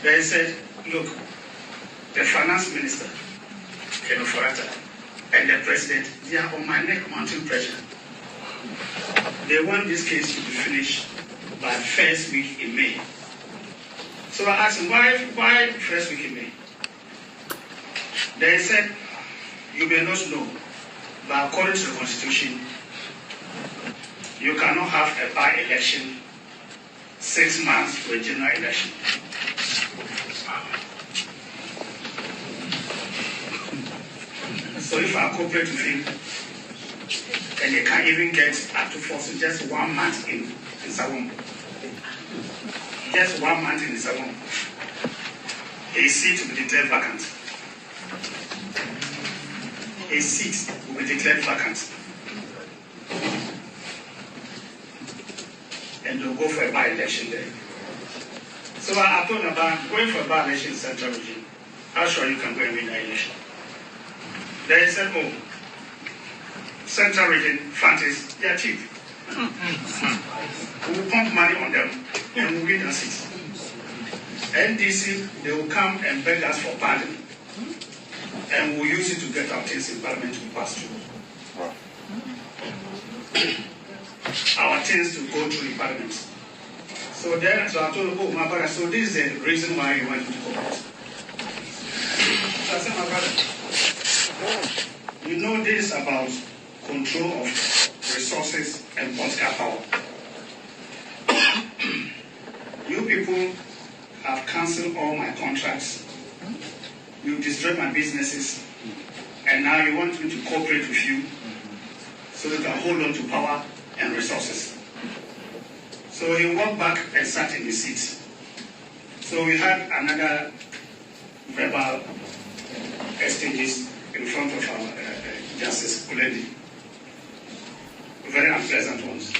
They said, look, the finance minister, Kenoforata, and the president, they are on my neck mounting pressure. They want this case to be finished by first week in May. So I asked them, why first week in May? They said, you may not know, but according to the Constitution, you cannot have a by-election 6 months for a general election. So if I cooperate with him, and they can't even get up to force just 1 month in Sawam. Just 1 month in Sawam. His seat will be declared vacant. His seat will be declared vacant. And they'll go for a by-election there. So I told them about going for a by-election in Central Region. How sure you can go and win that election? They said, oh, Central Region fancies, they are cheap. We will pump money on them and we will win their seats. NDC, they will come and beg us for pardon. And we'll use it to get our things in Parliament to pass through. Our things to go through in Parliament. So then, so I told him, oh, my brother, so this is the reason why you want me to cooperate. So I said, my brother, you know this about control of resources and political power. You people have cancelled all my contracts. You destroyed my businesses. And now you want me to cooperate with you so you can hold on to power and resources. So he walked back and sat in his seat. So we had another verbal exchanges in front of our Justice Kuledi. Very unpleasant ones.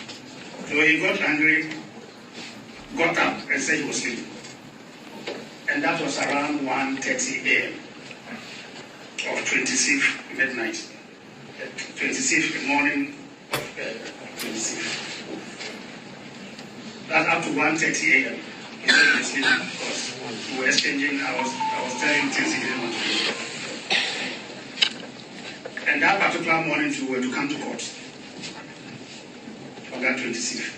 So he got angry, got up and said he was sleeping. And that was around 1:30 a.m. of 26th midnight. 26th morning of 26th. That's up to 1:30 a.m. He said he was sleeping because we were exchanging, I was telling him things he didn't want to do. And that particular morning we were to come to court on that 26th.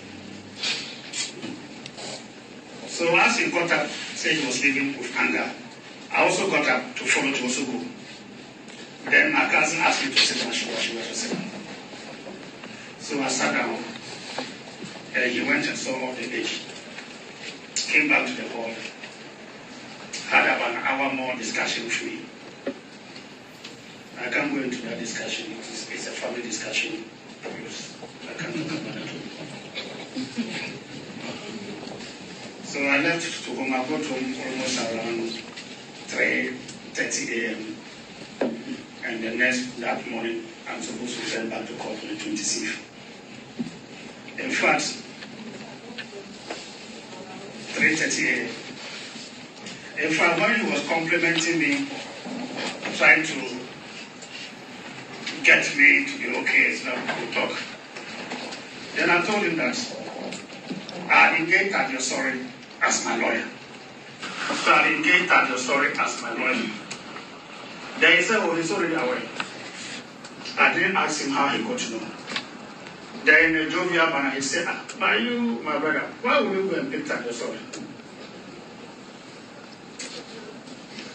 So as he got up, saying he was leaving with anger, I also got up to follow to also go. Then my cousin asked me to sit down, she was to sit down. So I sat down, and he went and saw all the age. Came back to the hall, had about an hour more discussion with me. I can't go into that discussion. It's a family discussion. I can't talk about that. So I left to home. I got home almost around 3:30 a.m. And that morning, I'm supposed to return back to court on the 26th. In fact, 3:30 a.m. In fact, when he was complimenting me, trying to get me to be okay, so we'll talk. Then I told him that I engaged at your story as my lawyer. So I engaged at your story as my lawyer. Then he said, oh, he's already aware. I didn't ask him how he got to know. Then in a jovial manner, he said, are you, my brother, why would you go and pick at your story?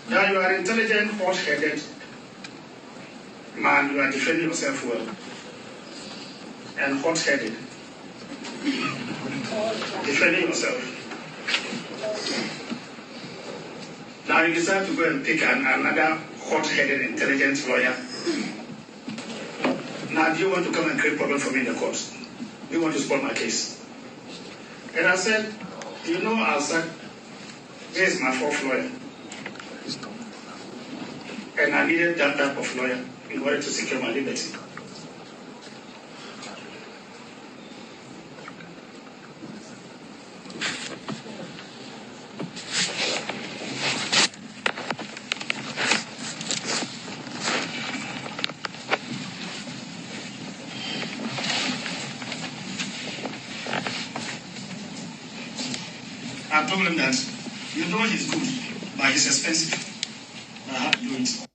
Now you are intelligent, hot-headed man, you are defending yourself well. And hot-headed. Defending yourself. Now you decide to go and pick another hot-headed, intelligent lawyer. Now do you want to come and create problem for me in the courts? Do you want to spoil my case? And I said, you know, I said, this is my fourth lawyer. And I needed that type of lawyer in order to secure my liberty. I told him that You know he's good, but he's expensive. I have to do it.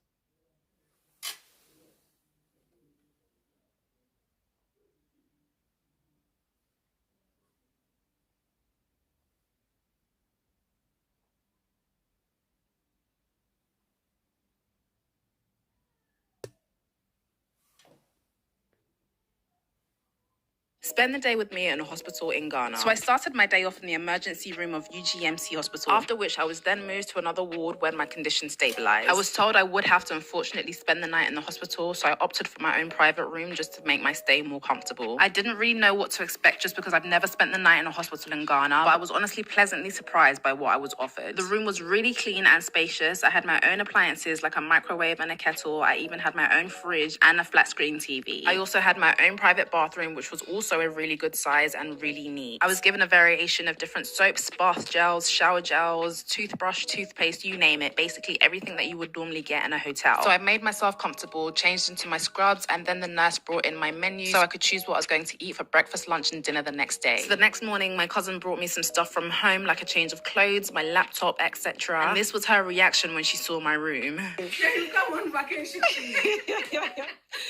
Spend the day with me in a hospital in Ghana. So I started my day off in the emergency room of UGMC Hospital, after which I was then moved to another ward when my condition stabilized. I was told I would have to unfortunately spend the night in the hospital, so I opted for my own private room just to make my stay more comfortable. I didn't really know what to expect just because I've never spent the night in a hospital in Ghana, but I was honestly pleasantly surprised by what I was offered. The room was really clean and spacious. I had my own appliances like a microwave and a kettle. I even had my own fridge and a flat screen TV. I also had my own private bathroom, which was also a really good size and really neat. I was given a variation of different soaps, bath gels, shower gels, toothbrush, toothpaste, you name it. Basically everything that you would normally get in a hotel. So I made myself comfortable, changed into my scrubs, and then the nurse brought in my menu so I could choose what I was going to eat for breakfast, lunch, and dinner the next day. So the next morning, my cousin brought me some stuff from home, like a change of clothes, my laptop, etc. And this was her reaction when she saw my room. You come on vacation.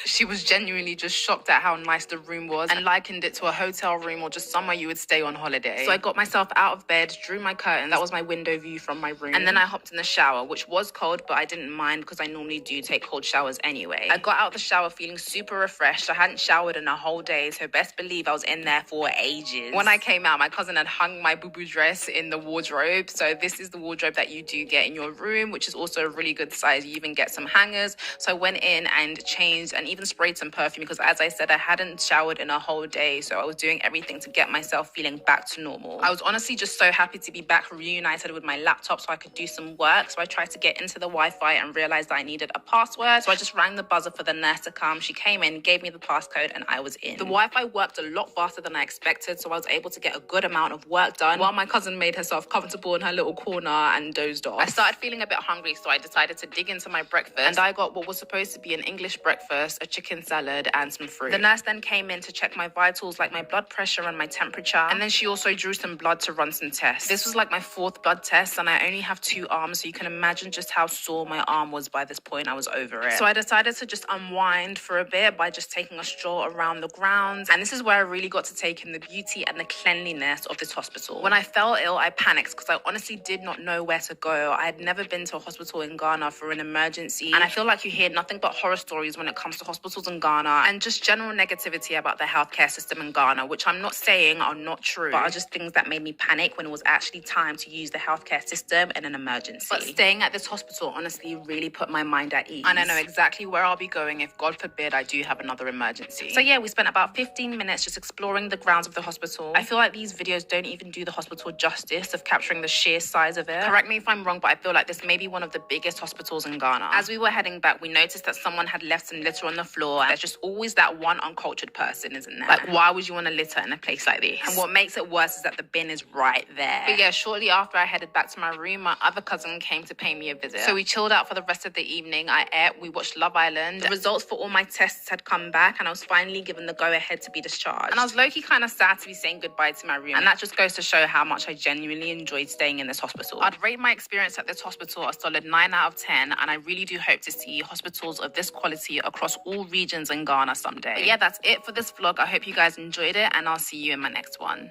She was genuinely just shocked at how nice the room was and likened it to a hotel room or just somewhere you would stay on holiday. So I got myself out of bed, drew my curtains. That was my window view from my room. And then I hopped in the shower, which was cold, but I didn't mind because I normally do take cold showers anyway. I got out the shower feeling super refreshed. I hadn't showered in a whole day, so best believe I was in there for ages. When I came out, my cousin had hung my boo-boo dress in the wardrobe. So this is the wardrobe that you do get in your room, which is also a really good size. You even get some hangers. So I went in and changed and even sprayed some perfume because, as I said, I hadn't showered in a whole day. So I was doing everything to get myself feeling back to normal. I was honestly just so happy to be back reunited with my laptop so I could do some work. So I tried to get into the Wi-Fi and realized that I needed a password. So I just rang the buzzer for the nurse to come. She came in, gave me the passcode, and I was in. The Wi-Fi worked a lot faster than I expected, so I was able to get a good amount of work done while my cousin made herself comfortable in her little corner and dozed off. I started feeling a bit hungry, so I decided to dig into my breakfast, and I got what was supposed to be an English breakfast, a chicken salad, and some fruit. The nurse then came in to check my vitals, like my blood pressure and my temperature, and then she also drew some blood to run some tests. This was like my 4th blood test, and I only have 2 arms, so you can imagine just how sore my arm was by this point. I was over it. So I decided to just unwind for a bit by just taking a stroll around the grounds, and this is where I really got to take in the beauty and the cleanliness of this hospital. When I fell ill, I panicked because I honestly did not know where to go. I had never been to a hospital in Ghana for an emergency, and I feel like you hear nothing but horror stories when it comes to hospitals in Ghana and just general negativity about the healthcare system in Ghana, which I'm not saying are not true, but are just things that made me panic when it was actually time to use the healthcare system in an emergency. But staying at this hospital honestly really put my mind at ease, and I know exactly where I'll be going if, God forbid, I do have another emergency. So yeah, we spent about 15 minutes just exploring the grounds of the hospital. I feel like these videos don't even do the hospital justice of capturing the sheer size of it. Correct me if I'm wrong, but I feel like this may be one of the biggest hospitals in Ghana. As we were heading back, we noticed that someone had left some litter on the floor. There's just always that one uncultured person, isn't there? Like, why would you want to litter in a place like this? And what makes it worse is that the bin is right there. But yeah, shortly after I headed back to my room, my other cousin came to pay me a visit. So we chilled out for the rest of the evening. I ate, we watched Love Island. The results for all my tests had come back, and I was finally given the go-ahead to be discharged. And I was low-key kind of sad to be saying goodbye to my room. And that just goes to show how much I genuinely enjoyed staying in this hospital. I'd rate my experience at this hospital a solid 9 out of 10, and I really do hope to see hospitals of this quality across all regions in Ghana someday. But yeah, that's it for this vlog. I hope you guys enjoyed it, and I'll see you in my next one.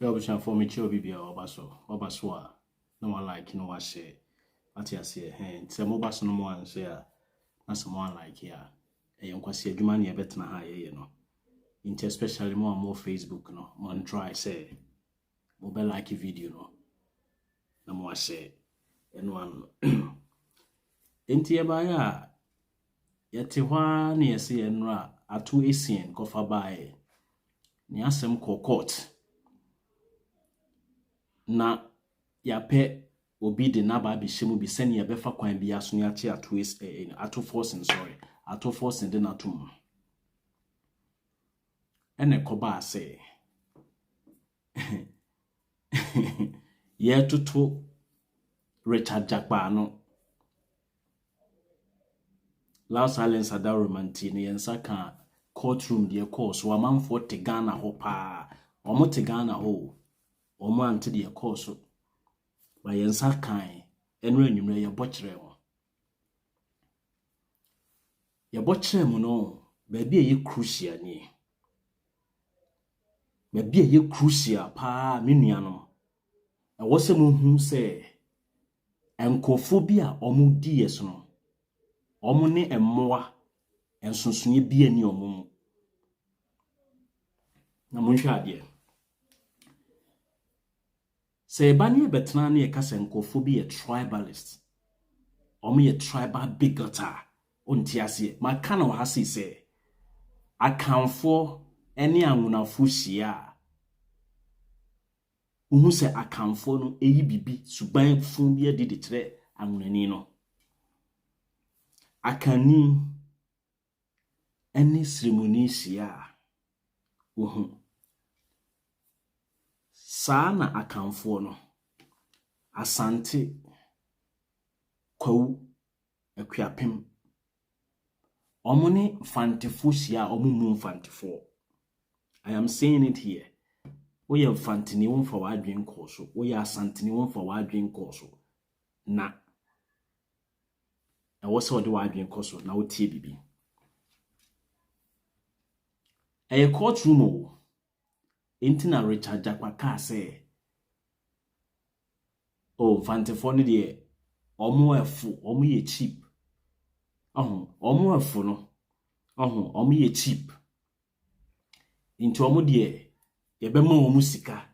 For me, Chobibia Obaso, no one like no one say. What I say, hey, some Obaso no one say, not someone like here. A young Quasi Jumani a better high, you know. Into especially more Facebook, no, one try say, mobile like a video, no more say, and one into a buyer. Yet, one near see and ra at 2 ACN coffee by Niasem court. Na yape obi de naba bi shemu bi sene ye befa kwan bi aso ne ache ato forcing ato forcing de natum ene koba ase ye tutu Richard Jakpa no Loud Silence ada romanti ne yensa ka courtroom the course wa man for te Ghana ho pa omo te Ghana ho omo ante the course ba yensa kan enro anwumre ye bochire ho ye bochire mu no ba bia ye crucial ni ba bia ye crucial pa me nuanom e wo se mu hu se enkofobia omo di yeso no omo ne emmoa ensonsoye bia ni omo mu na monhwa ade se bani betena na ye kasa enkofobia tribalist omo ye tribal bigota onti ase makana wa hase se akanfo ene anwonafo hia uhu se akanfo no eyi bibi suban fun bia de kire anwonani no akani ene ceremony hia uhu sana akanfo no asante kwawu akuapem omone fantefo hia omumu fantefo. I am saying it here. We have fantini won for our dream course. We are santini won for our dream course. Na. I was what do our dream course now TBB. A courtroom o. Intina Richard Jakwaka say. Oh, fantefo ni de omo efu, omo ye cheap. Omo efu no. Omo ye cheap. Into omo de yebema omo sika.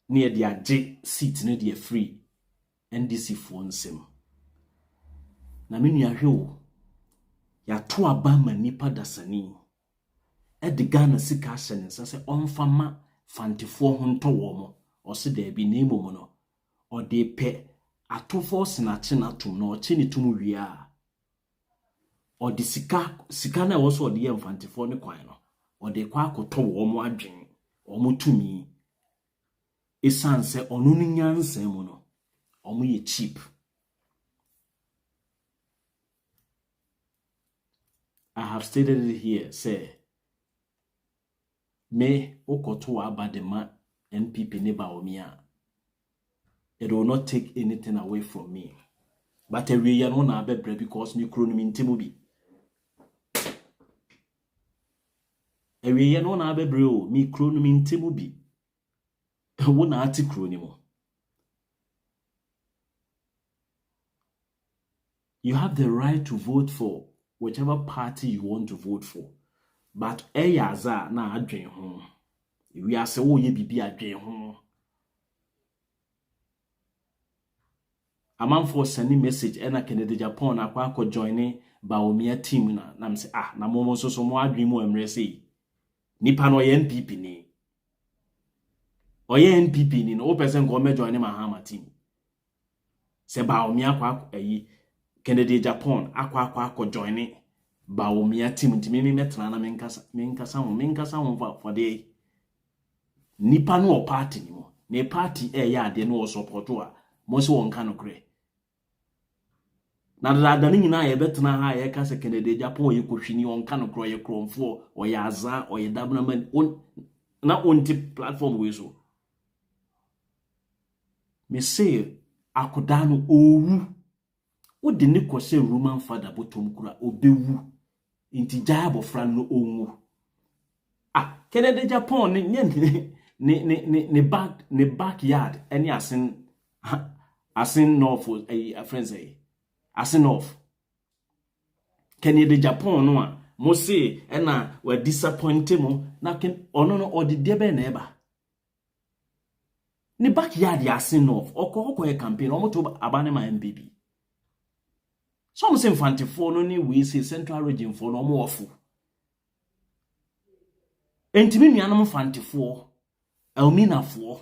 Near the age seat near the free NDC for nsem. Na menu ya hwe ya to abama nipa dasani. E de Ghana sika hyene se onfama fantefo ho nto wo mo. O se da bi na imomo no. O de pe atofo sinache na tum no che ni tum wia. O de sika na wo so o de ye fantefo ne kwan no. O de kwa akoto wo mo adwen. O mo tumi. Esanse onu ni nyanse mu no omu ye cheap. I have stated it here, say me okoto abadema NPP neba omia. It will not take anything away from me. But every year no na bebre because me kro no mi ntemu bi. Every year no na bebre o me kro no mi ntemu bi. Wo na ati kro ni mo. You have the right to vote for whichever party you want to vote for. But eyaza na adwen ho. We are say wo ye bibi adwen ho. Among for sending message ena Kennedy Japan akwa join Baomia team na nam say na momo so mo adwen mu emre say. Nipa no ye NPP ni. Oye NPP ni no person go me join Mahama team. Se Baomia kwa Kennedy Japan akwa join Baomia team ntimi metna na menkasa ho for the nipa no party ni mo. Ne party ya ade no support a mo se won ka no kre. Na dada ni nyina ye betena ha ye ka se Kennedy Japan ye kohwini on ka no kro ye kromfo o ye aza o ye dabna man na onti platform we so. Me say akoda no owu wo de ne kwose Roman father botom kura obewu inti jabo fran no onwu Kennedy Japan ne backyard any asin north friends asin north Kennedy Japan no a mo say na we disappoint mo na ken ono no odide be na eba ne backyard asin north okoko e campaign omo to abane ma MBB. Some say fantefo no ni we say central region for no mo ofu. Entimi nuanom fantefo, elminafo,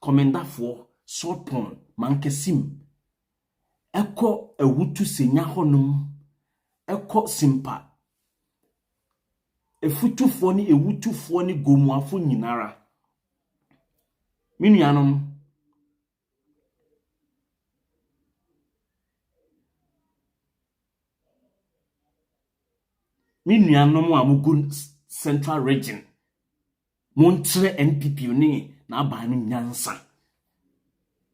komendafo, short pon, mankesim. Eko ewutu senya honum, eko simpa. Efutufo ni ewutufo ni gomuafo nyinara. Mi nuanom Me nuanom a mugu central region. Montre NPP ni na aba no nyansa.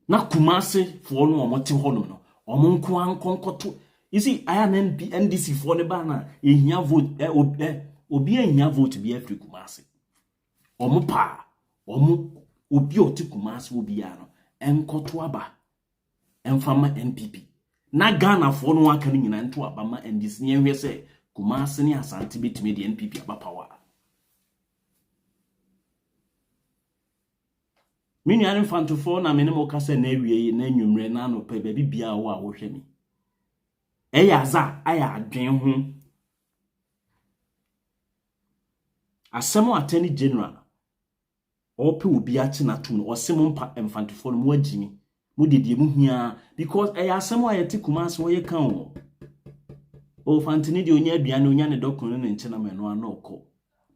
Na Kumase for no omote honom no. Omonko ankonkoto. You see, I am NDC for the banner. Ehia vote obi ehia vote bi afri Kumase. Omo pa. Omo obi oti Kumase obi ya no. Enkoto aba. Enfama NPP. Na Ghana for no aka no nyina nto aba ma NDC ne hwe se Kumase ne Asante betime de NPP aba power. Mini an fantofo na me ne mo kasa na awie na anwumre na no pe ba bibia wo a wo hwe mi. Eyaza aya adwen ho. Asemo Attorney General ope obi achi na tum no osemo mpa mfantofo no mo agimi. Mo dedie mu hia because eya asemo ayeti Kumase wo ye kan o. O fantini de onya aduane onya ne dokun ne nche na me no ana okọ.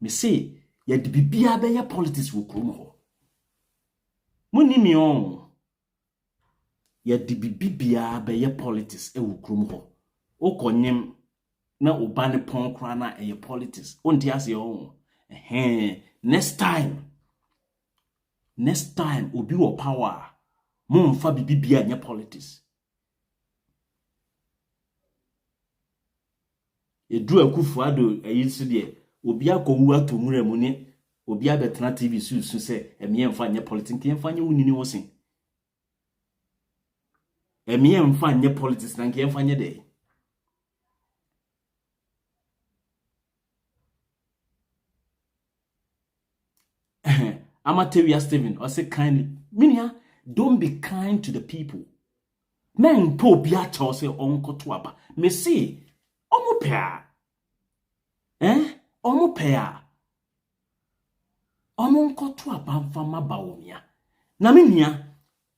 Me say ye de bibia be ye politics wo krom ho. Muni mi on. Ye de bibia be ye politics e wo krom ho. Okonyem na obane pon kra na e politics. Onti ase on. Next time obi wo power. Mo mfa bibia nye politics. Edu Akufo-Addo eyisi de obi akowu atomure mu ne obi abetena TV susu se emiye mfa nye politics nke mfa nye wunini wosin. Emiye mfa nye politics na nke mfa nye de. Amatewia Steven or say kindly minia don't be kind to the people. Men po bia cha say onkoto aba. Me say omo pe a. Omo pe a. Omo nkoto aba mfa maba onia. Na minia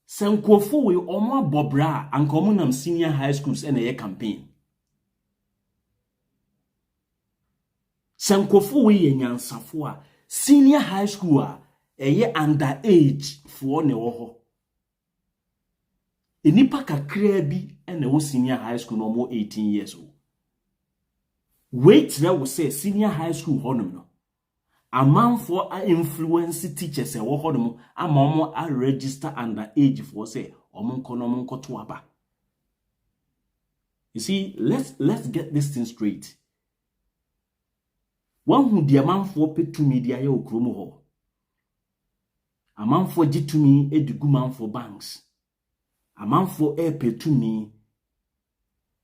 se nkofo we omo abobra anka omo nam senior high schools na ye campaign. Se nkofo we ye nyansafo a senior high school a eye underage for ne wo ho. Enipa kakra bi na wo senior high school no mo 18 years old. Wait na wo say senior high school honum no. A man for a influence teachers e wo honum ama omo a register underage for say omo to aba. You see, let's get this thing straight. One who the man for pay to media ye okromo ho. A man for G2me edugu man for banks. A man for air pay to me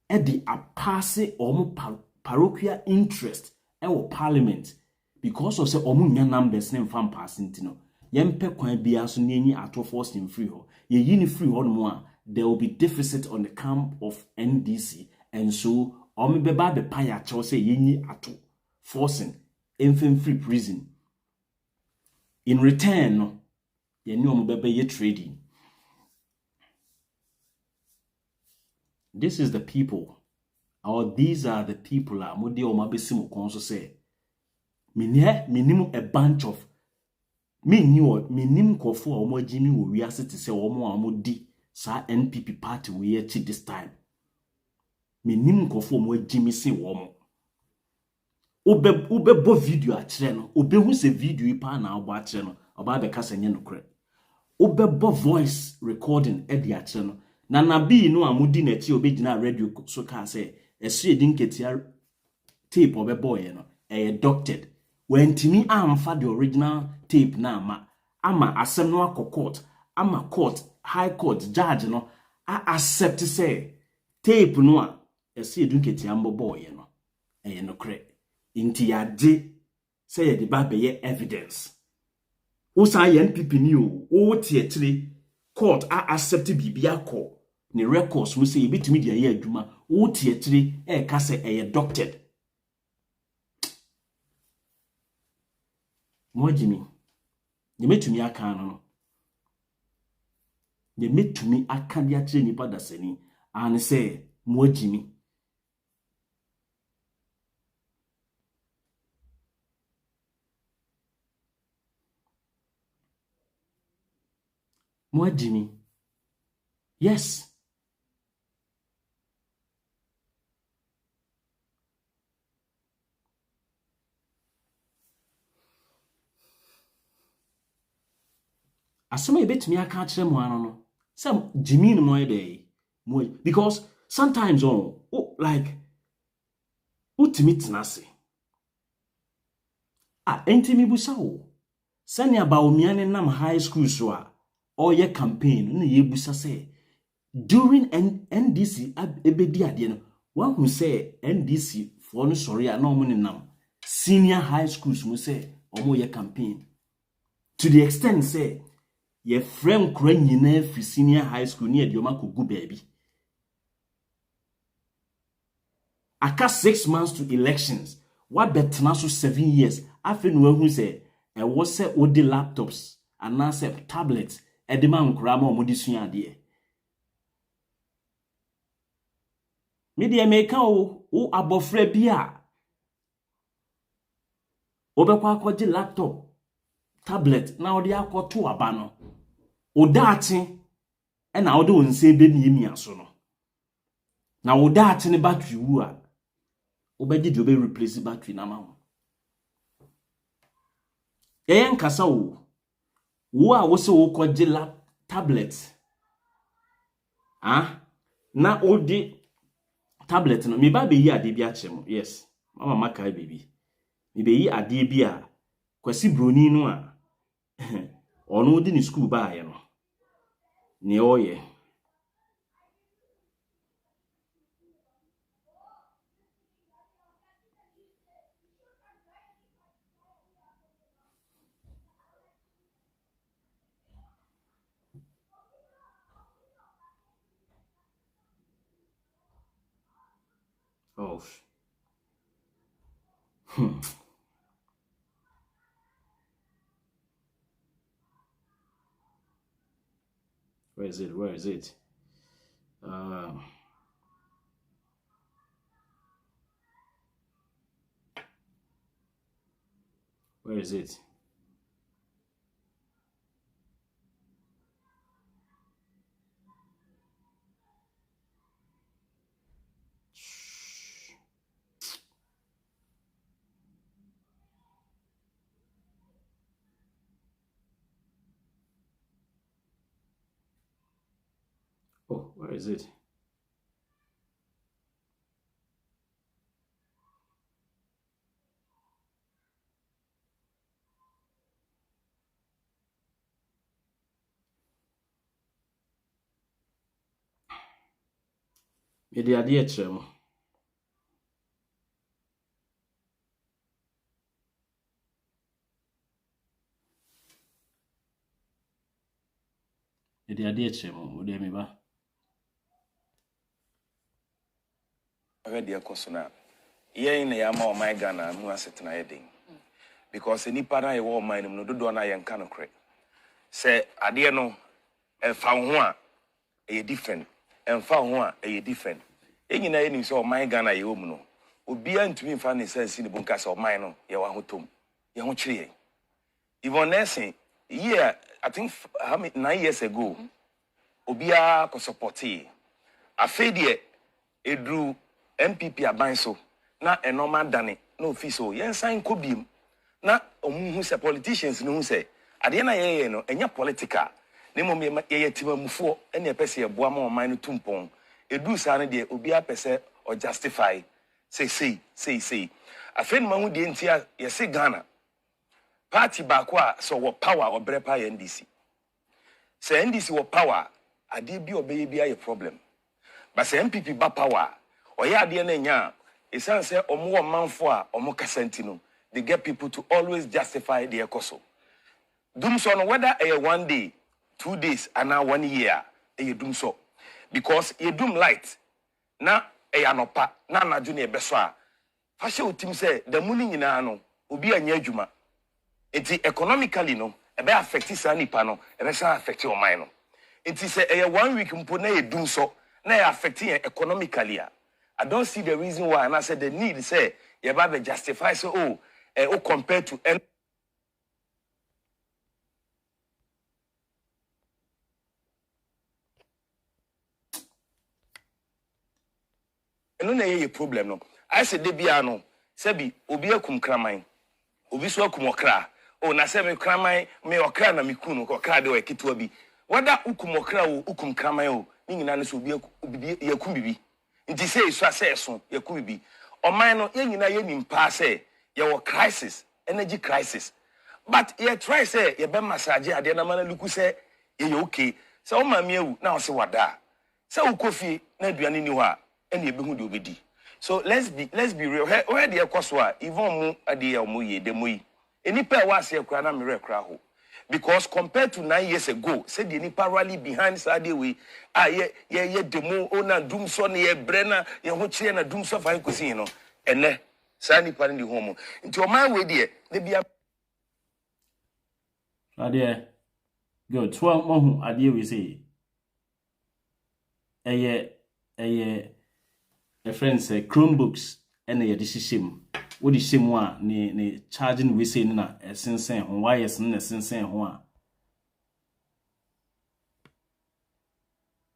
edi a passe omo parochial interest or parliament because of say omo nya numbers ne mfam passing no. Yempe kwan bia so nenyi ato force in free ho. Ye yini free ho no a there will be deficit on the camp of NDC and so omo beba be pa ya cho say yenyi ato forcing infant free prison. In return no ye ni omo beba ye trading. This is the people, or these are the people a mode o mabesimu konso say minim a bunch of minim kofo a omo agimi wo wiase te say omo amodi sa NPP party we echi this time. Minim kofo omo agimi say omo ube bo video a kire no obe hu se video pa na agbo a kire no oba be kasa nye no kre ube bo voice recording e di a kire no na bi no amudi na ti obegina radio so ka say esu edi nketia tape obeboye no doctored when timi amfa the original tape na ama asem no court ama court high court judge no accept say tape no a esu edi nketia mboboye no no kre inti ya de say the ba be evidence usa ye NPP ni o tietire court accept bibia ko ne records we say bitimi dia ye adwuma o tietire ka say doctored. Mojimi ye metumi aka no ye metumi aka dia kire nipa dasani an say mojimi yes. asema ebetumi aka akire mo ano no some Jimmy no moy dey because sometimes like utimi tenase entimi busa wo sani aba omiane nam high school so a oye campaign na ye busa say during NDC ebedi ade no one who say NDC for no sorry na omo nam senior high schools mu say omo ye campaign to the extent say ye friend kura nyina fi senior high school ni e ma kogu baby aka 6 months to elections what betna so 7 years afi no hu say e wo say odi laptops and na say tablets e de man kura ma omodi sua ade media meka o abofra bi a obekwa akwaje laptop tablet na odi akoto aba no odaate e na odi onse be ni emi aso no na odaate ne battery wu a obeji di obe replace battery na ma yen kasa wo a wo se wo kwaje tablet na odi tablet no me ba be yi ade bi a chem yes mama makai baby me be yi ade bi a kwasi broni no a ono di ni school ba aye no ne oye oh where is it where is it oh where is it me de ade chem me de ade chem o de me ba already akosona yen na ya ma o my Ghana mu asetena yedin because any para e wo man no dodo na yen kan kre se ade no e fa ho a e different en fa ho a e different enyina ye ni so o my Ghana ye omu no obi antumi fa ne sense ni bunka se o my no ye wa hotom ye ho kire even nursing year I think 9 years ago obi a ko support e afedie edru MPP aban so na enoma dane na office o yen sign kobiem na omuhu se politicians no hu se ade na ye no enya political ne mom ye timamufo ene pese ye boa ma oman no tumpon edu sa ne de obi apese o justify say afen ma hu de ntia ye se Ghana party baako a so wo power obrepa ye NDC se NDC wo power ade bi obeye bi aye problem but se MPP ba power oya ade na nya esan say omo manfo a omo kasanti no they get people to always justify their coso dum so no whether 1 day 2 days and now 1 year dum so because you dum light na anopa na anadwo na ebeso a fa hye otim say the money nyina no obi anya adwuma enti economically no ebe affect sa nipa no ebe sa affect your mind no enti say 1 week mpo na dum so na affect economically a I don't see the reason why, and I said the need say you have justify so compared to no na problem no I said de bia no say bi obi akum kraman obi so akum okra o na se me kraman me okra na me kunu okra de o eketo bi wada ukum okra o ukum kraman o ni nyina no so obi yakum bibi nti se iso ase so yakum bibi oman no ye nyina ye nimpa se ye wo crisis energy crisis but ye try say ye be massage ade na mana luku se ye okay se o ma miewu na o se wada se wo kofi na aduane ni ho a ene ye be hu de obedi. So let's be real. Where the ekoswa even mu ade ya omo ye demo yi. Enipa wa se ekura na mere ekura ho. Because compared to 9 years ago, said the nipa rally behind Saturday we ye demo ona doom so na ye brena ye ho chire na doom so fa nkosi no. Ene sa nipa ni ho mo. Nti o man we de bia ade go to mo ade we say eye a friend say Chromebooks and a decision. What is shame one ne charging we say na sense on wires na sense one.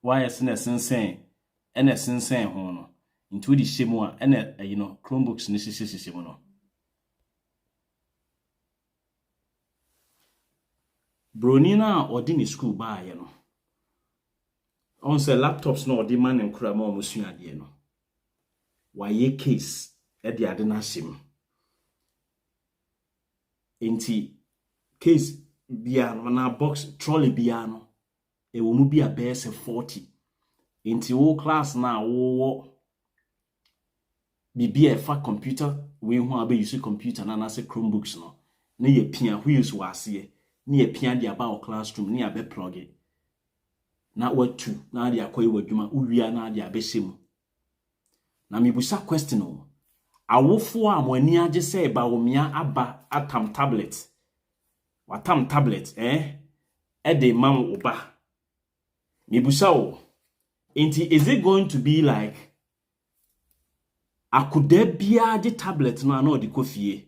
Wires na sense and a sense on into the shame one and Chromebooks necessity no. Bronina or dini school by on say laptops no the man and cramo musua de no. Why case at the adenashim. Inti case biano na box trolley biano. E will be a base 40. Inti all class now be a fat computer. We who be use computer na say Chromebooks no. Ne ye pia wheels was here. Ni ye pia the about classroom ni abe plug it. Na what two na the akoi waduma uwia na the abesimu. Na mibusa question o awofo a mwani age say ba omia aba atam tablet watam tablet e de mam oba mibusa o enti is it going to be like akuda bia age tablet no ana odi kofie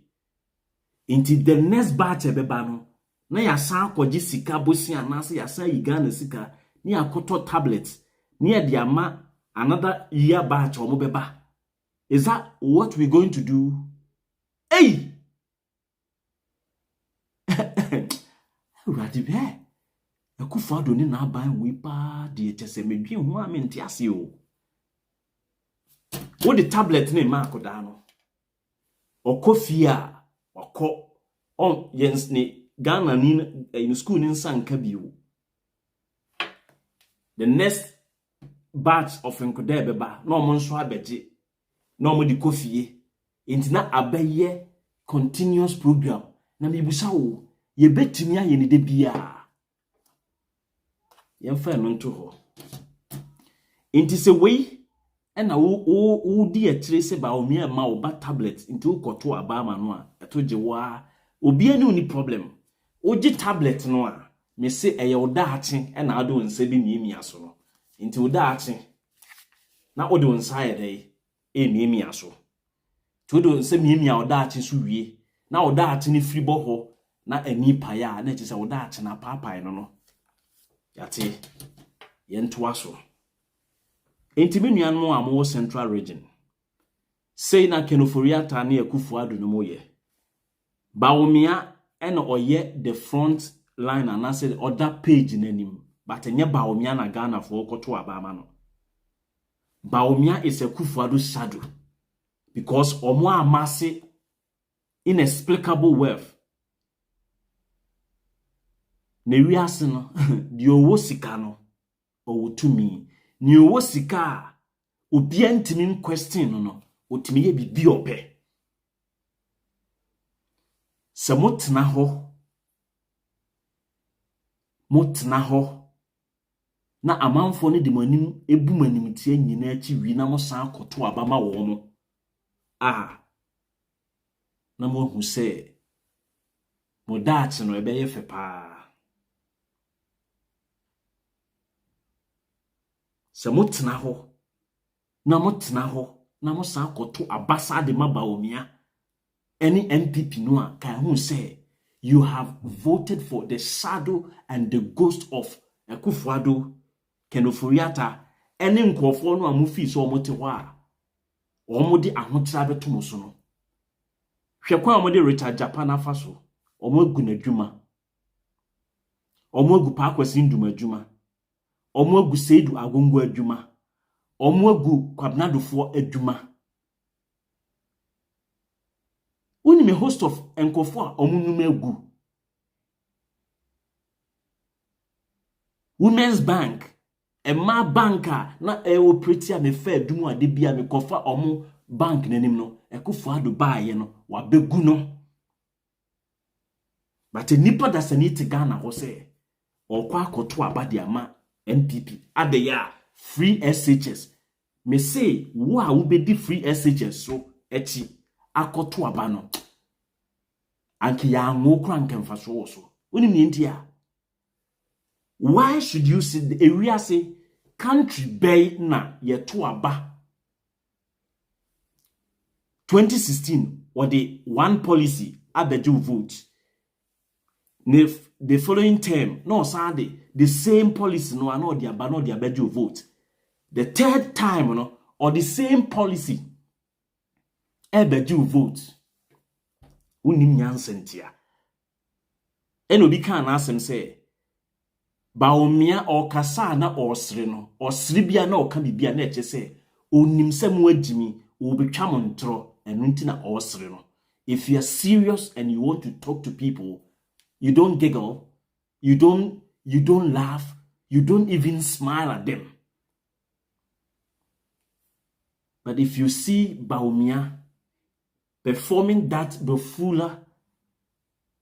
enti the next batch ebeba no na ya san akwaje sika bosi anase ya san yiga na sika ni akoto tablet ni e de ama another year batch or mobeba. Is that what we're going to do? Hey! Radi be. Akufado ni na ban we pa de chese medwi ho amenti ase o. What the tablet ne ma akoda no. Okofia, okọ on yens ni Ghana ni in school ni nsanka biwo. The next batch of nkoda beba no mo nso abeje no mo di kofie intina abaye continuous program na mebusa wo ye betimi aye ne de bia ye mfa no nto ho inti se wei ena wo di atire se ba o mia ma wo ba tablet inti wo koto aba ma no a eto je wa obi ani oni problem oji tablet no a me se eye oda ache ena ado nse bi mi aso no inti oda ache na odo nsa ye dey mi aso todo nse mi oda ache so wie na oda ache ni free ho na ani paya na che se oda ache na papa no yate ye nto aso enti me nuanu am central region sei na Kenoforiata na Akufo-Addo no moye Baomia ena oye the front line and I said other page nanim but enye Baomia na Ghana for okoto abama no Baomia is Akufo-Addo shadow because omo amase inexplicable wealth ne wiase no di owo sika no owo tumi ni owo sika obi antimi question no otimi ye bibi ope se motna ho na amanfo ne de manim ebu manim tie nyina achi wi na mo san akoto abama wo mo na mo hu se mo daach no ebe ye fepa se motna ho na mo san akoto abasa de mabaomia any MPP no a kan hu say you have voted for the shadow and the ghost of Akufo-Addo Kenoforiata any nkofo no amufi so omote ho a omode ahotira beto mo so no hwekwa omode Richard Japan afa so omo agu n'adwuma omo agu Paakwasi Ndum adwuma omo agu Seidu Agongo adwuma omo agu Kwabnadofo adwuma uni me host of enkofo a omo num agu Women's Bank Emma banka na operate a me fa adum ade bia me kofa omo bank nanim no ekufo ado baaye no wa begu no but nipa da sani te Ghana ho se okwa akoto abade ama NPP ade ya free SHS me say wo a wo bedi free SHS so echi akoto aba no anke ya anwo kra nkemfa so oni me ntia. Why should you see the area say country bay na yeto aba 2016 or the one policy abeju vote the following term no Sunday the same policy no ano the abeju vote the third time no or the same policy abeju vote unim nyansentia eno bi kan asem say Baomia or kasa na osre no osre bia na oka bibia na eche se onim sem wagimi wo betwa montro enu nti na osre no. If you are serious and you want to talk to people, you don't giggle, you don't laugh, you don't even smile at them. But if you see Baomia performing that befula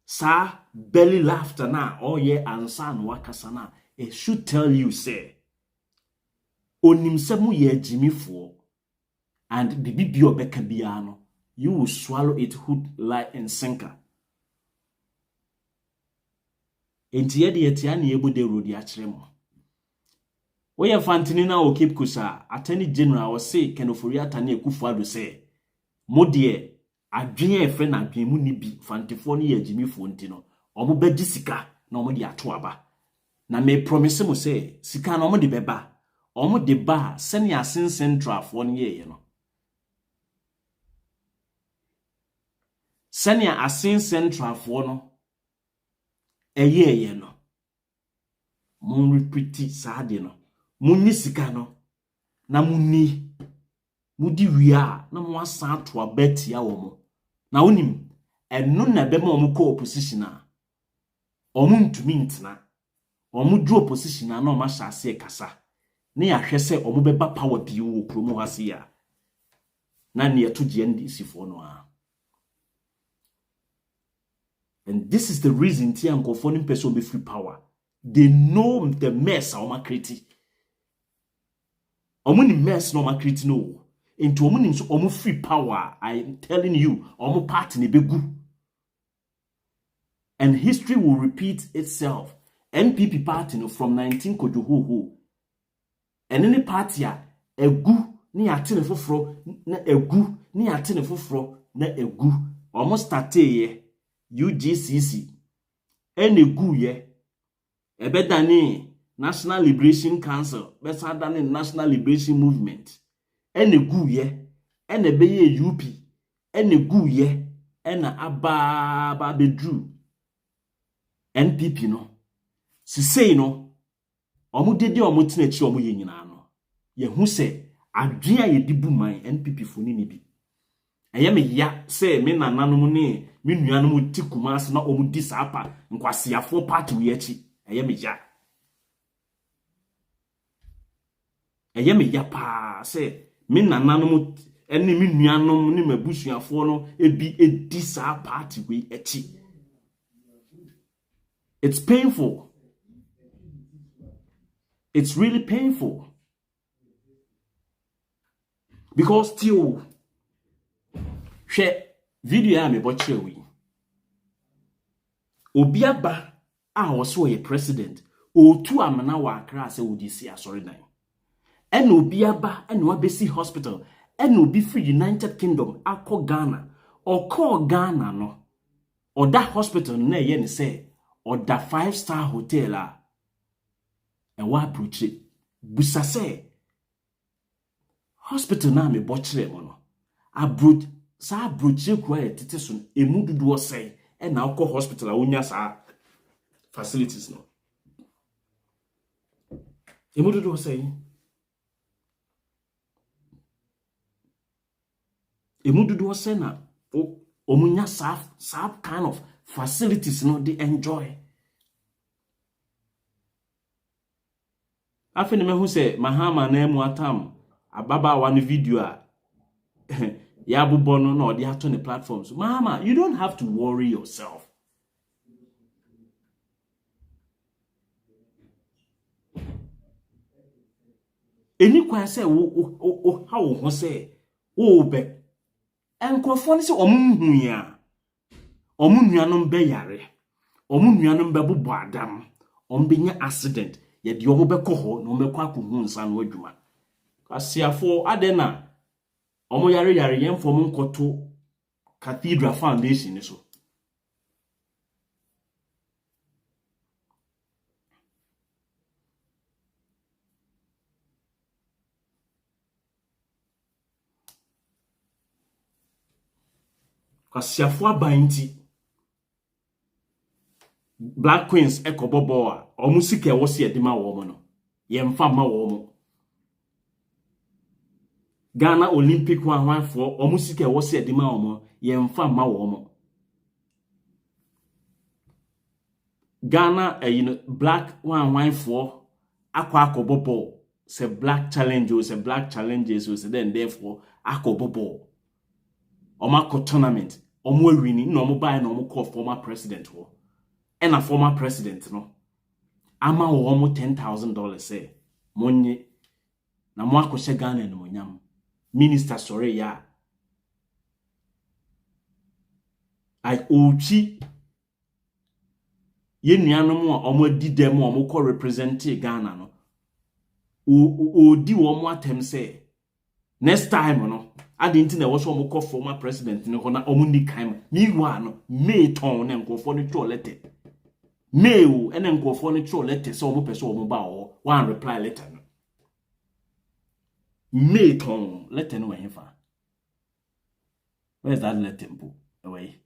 sa belly laughter na oh yeah ansa no wakasa na it should tell you say onim semu ye jimifo and bibi bi obeka bia no you will swallow it hook line and sinker enti ye de yetia na ebo de road ya kire mo we ye fantini na o keep kusa attorney general was say kenofori atani ekufu ado say mo de adwen efe na adwen mu ni bi fantefo ni yagimifo ntino omo bedi sika na omo de ato aba na me promise mo say sika na omo de beba omo de ba sene asen central fo no ye no sene asen central fo no eye no mon repeat saade no munni sika no na munni mudi wia na mo asan ato abatia wo mo na wonim eno na be ma omo ko opposition a omo ntumi ntena omo du opposition na na omo hyase kasa na ya hwese omo beba power bi wo promo hase ya na ne to GNDC fo no a. And this is the reason ti ankofo nim person be free power. They know the mess omo create. Omo ni mess no omo create no. Into omo nim so omo free power. I am telling you, omo party ne begu. And history will repeat itself. NPP party no from 19 kojohoho. And any party a egu ni atene foforo na egu ni atene foforo na egu. Omo starte ye UGCC. En egu ye ebedani National Liberation Council, better than National Liberation Movement. En egu ye en ebeye UP. En egu ye en aba bedru. NPP no si say no omo dede omo tenachi omo ye nyina no ye hu se adwea ye dibu man NPP foni ni bi eye me ya se me nananom ne me nuanom ti kumas na omo di sapa nkwasiafo party we achi eye me ya pa se me nananom ene me nuanom ne mabusuafo no ebi edi sa party we achi. It's painful. It's really painful. Because still, share video me botche we. Obiaba was a president. O two amana wa Accra se udisi asori dan. En obiaba en wabesi hospital. En obi free United Kingdom akọ Ghana. Or call Ghana no. Or that hospital na ye ni say. Or the 5-star hotel and wa approach it. Busa say hospital na me botchre mo no. Abroad sa abroach kwa tete so emu dudu say and now call hospital unya sa facilities no. Emudu do say Emudu do say na omunya sa kind of facilities no they enjoy. Afeni me hu say Mahama na emu atam ababa one video a ya bubono no they have to the platforms. Mahama, you don't have to worry yourself. Any kwan say how ho say be enkofo ne say omunhua omunnuanom be yare omunnuanom be bobo adam ombenya accident ye de omo be koho no be kwa kohu nsa no adwuma asiafo adena omo yare yemfo mo nkoto cathedral foundation ni so kwasiafo abanti Black Queens ekobobo a omu sika e wose edima wo mo no yemfa ma wo mo Ghana Olympic wanfo omu sika e wose edima wo mo yemfa ma wo mo Ghana Black wanfo akwa akobobo se Black Challenge o se Black Challenges o se then therefore akobobo Omako tournament, omo winning, no mo buy no mo call former president ho. And a former president no. Ama omo $10,000 say. Monye na mo akose Ghana no nyam. Minister sorry ya. I ochi ye nuanom a omo di dem omo call represent Ghana no. O di omo atem say next time no adinti na wo so mo call former president ne hona omuni kan miwa no me ton ne nkofo ne tro letter me o ene nkofo ne tro letter so mo pese o ba o one reply letter no me ton letter no when fa where's that letter mpo away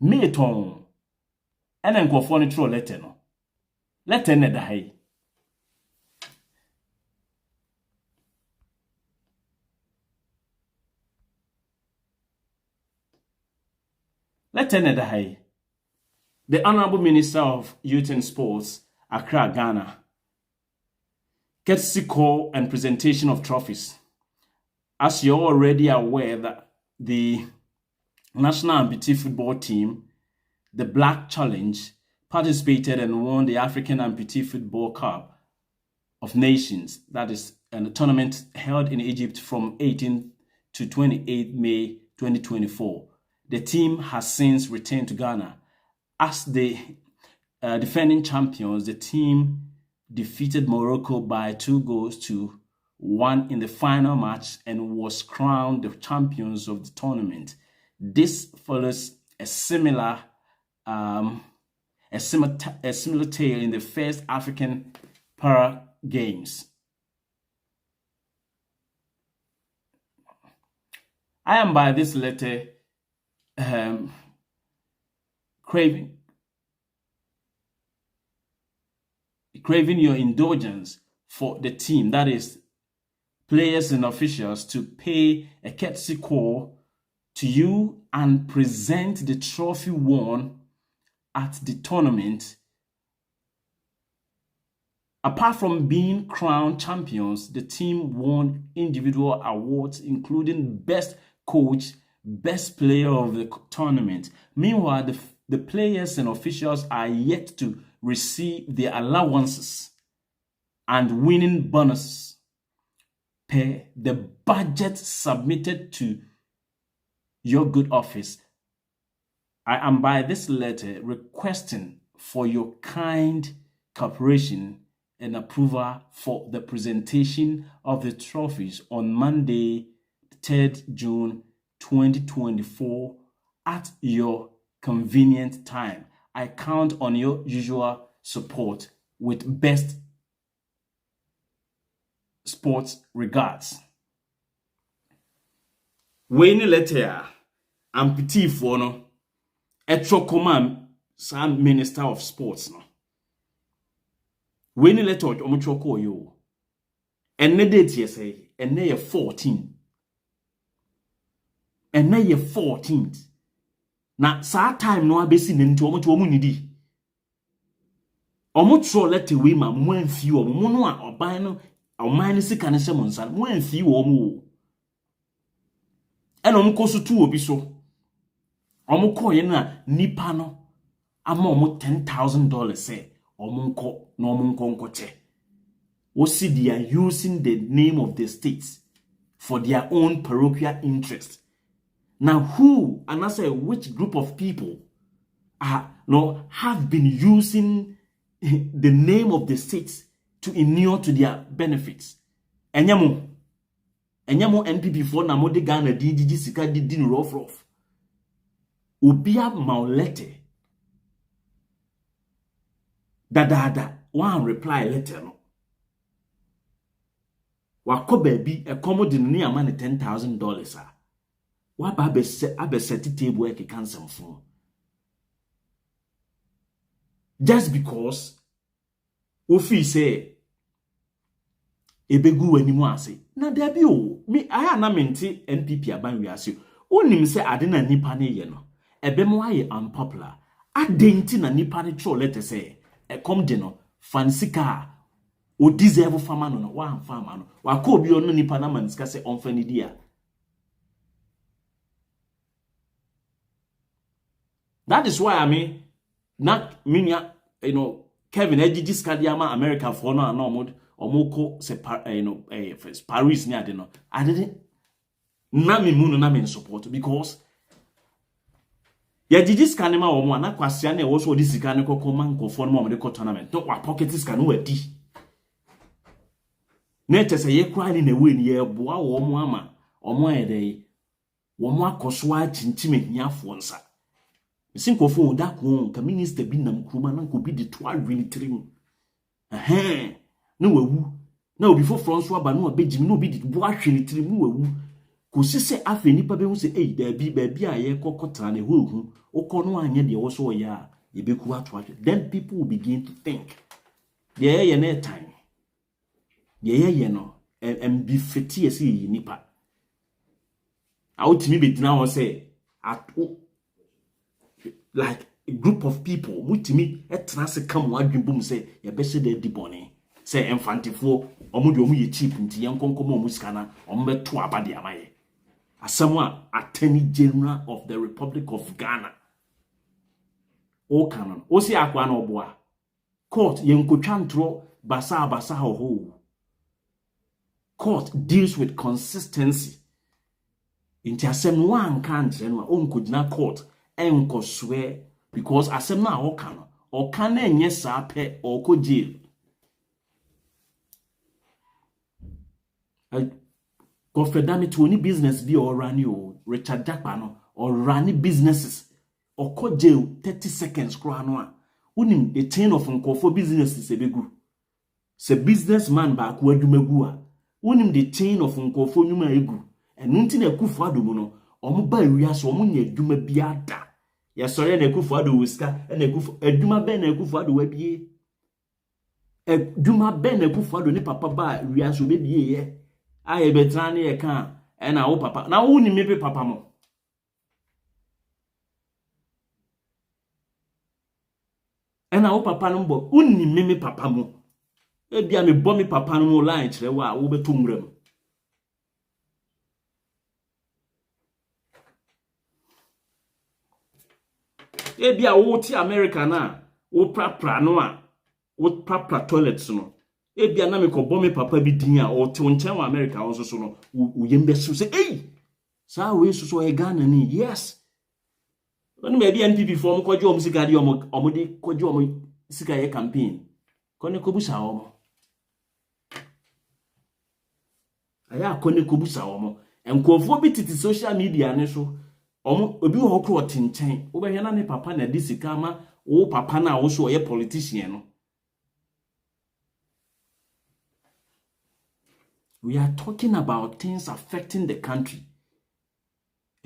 me ton ene nkofo ne tro letter no letter ne da hai The Honorable Minister of Youth and Sports, Accra, Ghana, courtesy call and presentation of trophies. As you're already aware that the national amputee football team, the Black Challenge, participated and won the African Amputee Football Cup of Nations, that is a tournament held in Egypt from 18 to 28 May 2024. The team has since returned to Ghana. As the defending champions, the team defeated Morocco by 2-1 in the final match and was crowned the champions of the tournament. This follows a similar tale in the first African Para Games. I am by this letter craving your indulgence for the team, that is players and officials, to pay a courtesy call to you and present the trophy won at the tournament. Apart from being crowned champions, the team won individual awards including best coach, best player of the tournament. Meanwhile, the players and officials are yet to receive their allowances and winning bonuses per the budget submitted to your good office. I am by this letter requesting for your kind cooperation and approval for the presentation of the trophies on Monday, 3rd June 2024 at your convenient time. I count on your usual support. With best sports regards. Wayne letter amputee for no etro command some minister of sports no when letter omutro call you and the date say and they 14 and they 14th na saa time no abesi ne nti omo nidi omutro letter we ma mo anfi omo no a oban no oman no sika ne hyem nsa mo anfi omo ena omo koso tu obi so omo koye na nipa no ama omo $10,000 say omo nko na omo nko che we see they are using the name of the states for their own parochial interest. Now who and I say which group of people have been using the name of the states to inure to their benefits? Enyamo NPP for na mode Ghana DDG sika didin rough. Obia maulete. Da one reply letter no. Wako baby a commodity ni amane $10,000 wa ba be set table e can some phone just because ofi say ebegu animu ase na there be o me aya na mente NPP aban wi ase onim say ade na nipa ne ye no ebe mo aye unpopular adenti na nipa ne tro let say e come de no fansika o deserve farmer no wa farmer no wa ko obi ono nipa na man sika say onfani dia. That is why I mean not minya Kevin Ejiji Skadiama America for no and omoko se Paris ni ade no I didn't na me munu na me support because ya Ejiji Skanema omo ana kwasia na wo so di sika ne kokoma nkofo no mo de ko tournament no wa pocket sika no wadi na tese ye kwa ni na we ni ye boa wo mo ama omo ede wo mo akoso a chinchime hiafo nsa sinkofo da ko ka minister bi nam kruma na ko bi de to adwini trim na wawu na obi fo France aba na obejimi na obi de bo ahwini trim na wawu ko sise afa nipa be hu se da bi a ye kokotra na hu okọ no anye de wo so ya ye beku ato then people will begin to think ye na time ye no be fiti esi nipa out me be na wo say like a group of people mutimi etrase kam wadwembum say ye be se de dibone say emfantifo omo de omo ye cheap nti ye nkonkomo omo sika na omo be to abade amaye asamwa Attorney General of the Republic of Ghana o canon o si akwa na oboa court ye nkotwa ntro basa ho court deals with consistency inti asem no anka ntre no o nkogina court enko swear because asem na o kan na enye saa pe o ko jail confederate to any business be or run you Richard Jakpa or run businesses or ko jail 30 seconds kro no a unim the chain of nkofo businesses ebegu se businessman ba ko adwumagu a unim the chain of nkofo nyuma egu enu nti na kufu adomu no omo ba wiase omo nya adwuma biada ya sori na kufu ado wiska na kufu adwuma be na kufu ado wabie adwuma be na kufu ado ni papa ba wiase obebie ye aye betrane ye kan na wo papa na wo ni mepe papa mo na wo papa no mbo unni meme papa mo bia me bo me papa no mo line kire wa wo beto mram bia wo ti America na wo prapra no a wo prapra toilets no bia na me ko bo me papa bi din a o te nchen wa America wo so no wo yembe so say sa we so e Ghana ni yes when me be NPP form ko jo musika di omo di ko jo omo sika ye campaign ko ne ko busa omo aya ko ne ko busa omo enkofo bi titi social media ne so omo obi wo kro tinchen wo be hwe na ne papa na di sika ma wo papa na wo so ye politician no. We are talking about things affecting the country.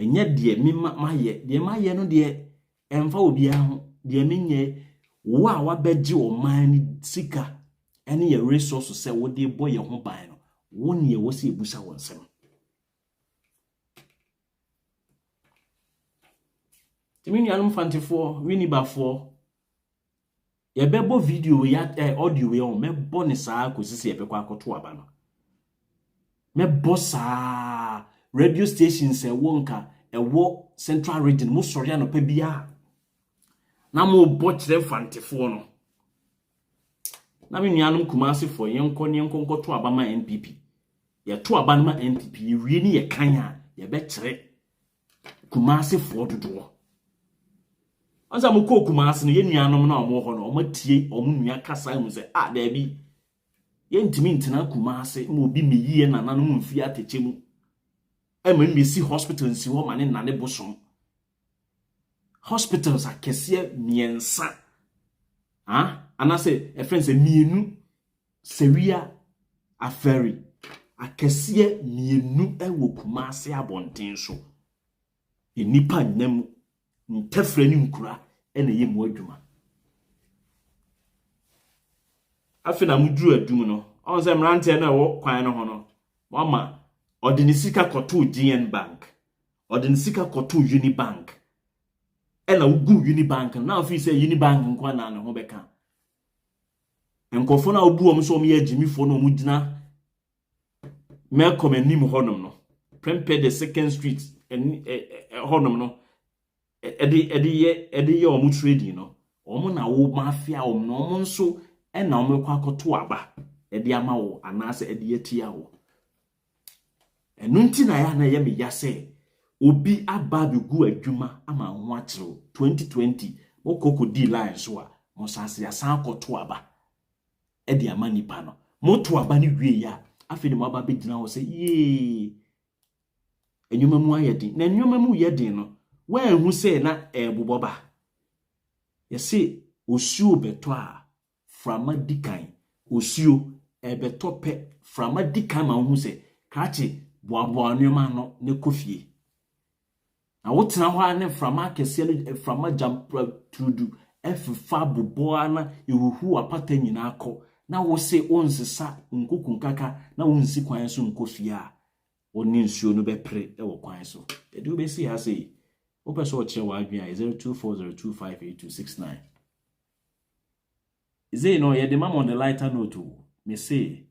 enye de me maye de maye no de emfa obi aho de menye wo a wabegye o man ni sika ene ye resource se wo de boye ho ban no wo ne wo se ebusa wonsem timini anum fantefo wini bafo ye bebo video ya audio ye o mebo ne saa kosisi ye bekwa akoto aba no mebo saa radio stations wonka ewo central region mo sori anopa bia na mo bo kire fantefo no na me nuanum kumase fo yenko to aba ma NPP ye to aba ma NPP ye wie ni ye kan a ye be kire kumase fo dodo anza mo ko kumase no ye nuanum na omo ho no omo tie omo nua kasa mu se da bi ye ntimi ntina kumase mo obi meyiye nananum mfi ateche mu ema mbesi hospital nsi ho ma ne nane bosom hospitals akese miensa anase a friend say mienu sewia aferi akese mienu ewo kumase abonten so enipa nyam ntafra ni nkura ene yemu adwuma afina muduru adum no on say mrante na wo kwan no ho no mama odinisika koto GN bank odinisika koto Unibank ena ugu Unibank na ofi say Unibank nkwa na ho beka enkofo na obu om so me agimifo no mudina me komanim honom no prempe the second street honom no edi ye om trading no om na wo mafia om no om nso ena om kwa akoto aba edi ama wo anase edi atia wo enunti na ya na ye me yase obi aba begu adwuma ama ho akiro 2020 okoko di line so a mo sanse ya san akoto aba edi ama nipa no moto aba ni wie ya afeni mo aba begina wo se ye enwuma mu ayedin na enwuma mu yedin no wa ehu se na boboba ye se osuo beto a frama dikan osuo ebeto pe frama dikan ma hu se kachi boaboa nwuma no ne kofie na wotena ho ane frama kese ne frama jampra trudu efa boboa na ehuhu apata nyina akọ na wo se onsesa nkokunkaka na wonsi kwan so nkofie a oni nsuo no bepre e wo kwan so edi wo be si ha sei wo pese wo kire wa adwen a 0240258269 izei no ye de mam on the lighter note me say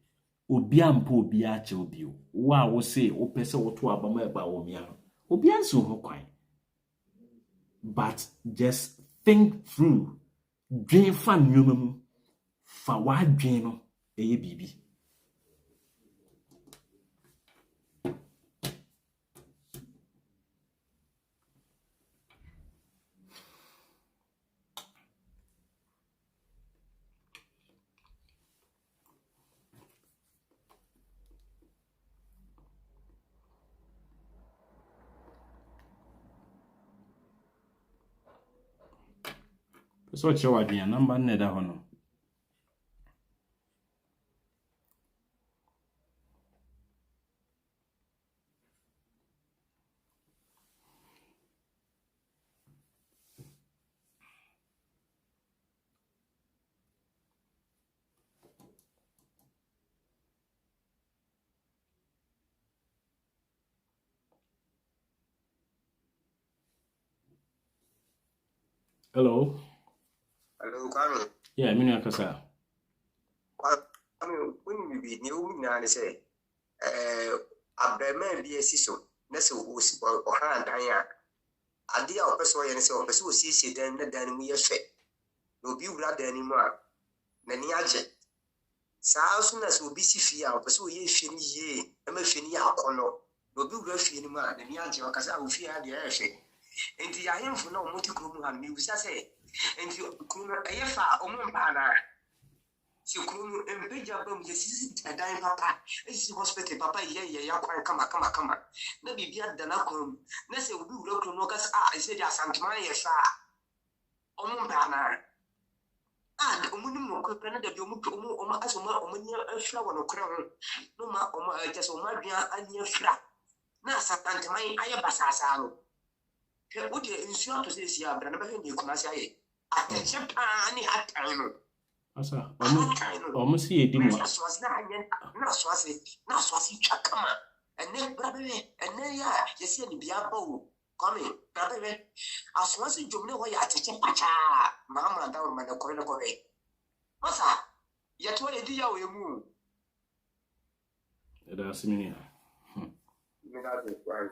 obi ampo obi a che obi wo a wo se wo pese wo to abama eba wo mia obi anso ho kwan but just think through dream fan nyumamu fa wa dwen no eye bibi so chewa dia number ne da hono hello Kwame. yeah minu akasa Kwame, when you be new na say abrema bi asiso na se o han dan ya ade a opeso ye ne se opeso osiesie dan na dan mu ye hwe na obi wura dan ni mu a na ni age saa so na se obi si fie a opeso ye hwe ni ye na ma hwe ni akono na obi wura fie ni mu a na ni age o kasa o fie a de ye hwe enti ya hemfo na o moti kuro mu ha mi wusa se enti kuro eyefa o mu mba na si kuro empeja ba mu sisi dan papa esi hospital papa ye ya kwan kama na bibia dana kuro na se obi wura kuro no kasa ese dia santuma ye fa o mu mba na omuni mo ko pena da bi omu asoma omunya afra wono kura ho no ma omu just omu adua anya fra na satantamai aye basasa no ke wodi nsuo to se sia bra na ba hwe kuma sia ye attention pa ni atan no asa omo si edi mo na swasi chakama ene bra bebe ene ya yesi ni bia bawo come bra bebe aswasi jomne ho ya attention pacha mama da o ma da ko be masa ya to edi ya we mu da simini Mira de cuál.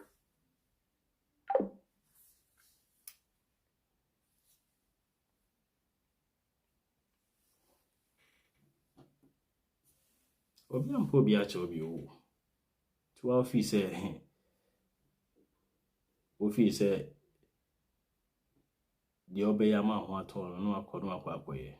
obi ampo bi acha obi o to office di obeya ma ho ato no akono akwakoye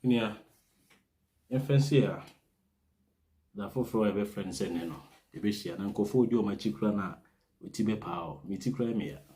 nia efensia da foforo ebe friends ene no ebe hia na nkofo odi o machikra na otibe pao mitikra me ya